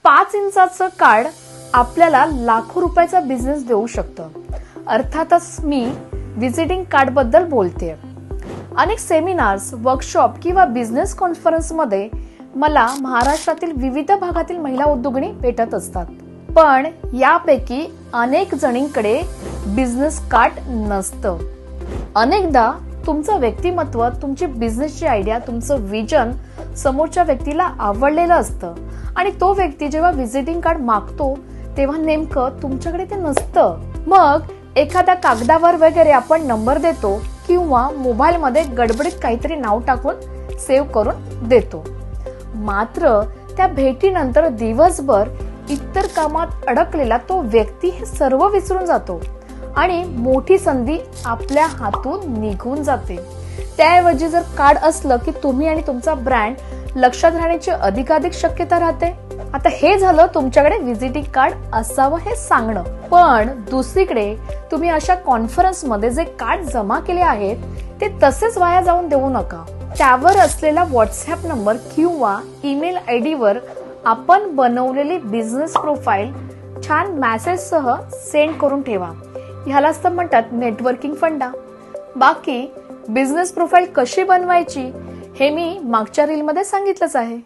5 इंचाचं card आपल्याला लाखो रुपयाचा बिझनेस देऊ शकतं. अर्थातच मी व्हिजिटिंग कार्ड बद्दल बोलते. अनेक सेमिनार्स, वर्कशॉप किंवा बिझनेस कॉन्फरन्समध्ये मला महाराष्ट्रातील विविध भागातील महिला उद्योगिनी भेटत असतात. पण यापैकी अनेक जणींकडे बिझनेस कार्ड नसतं. अनेकदा तुमचं व्यक्तिमत्व, तुमची बिझनेसची आयडिया, तुमचं विजन समोरच्या व्यक्तीला आवडलेलं असतं आणि तो व्यक्ती जेव्हा व्हिजिटिंग कार्ड मागतो तेव्हा नेमकं तुमच्याकडे ते नसतं. मग एखाद्या कागदावर वगैरे आपण नंबर देतो किंवा मोबाईलमध्ये गडबडीत काहीतरी नाव टाकून सेव्ह करून देतो. मात्र त्या भेटीनंतर दिवसभर इतर कामात अडकलेला तो व्यक्ती हे सर्व विसरून जातो आणि मोठी संधी आपल्या हातून निघून जाते. त्याऐवजी जर कार्ड असलं की तुम्ही आणि तुमचा ब्रँड लक्षात राहण्याची अधिकाधिक शक्यता राहते. आता हे झालं तुमच्याकडे व्हिजिटिंग कार्ड असावं हे सांगणं. पण दुसरीकडे तुम्ही अशा कॉन्फरन्समध्ये जे कार्ड जमा केले आहेत ते तसेच वाया जाऊन देऊ नका. त्यावर असलेला व्हॉट्सअप नंबर किंवा ईमेल आयडी वर आपण बनवलेली बिझनेस प्रोफाईल छान मेसेजसह सेंड करून ठेवा. ह्यालाच तर म्हणतात नेटवर्किंग फंडा. बाकी बिझनेस प्रोफाईल कशी बनवायची हे मी मागच्या रीलमध्ये सांगितलंच आहे.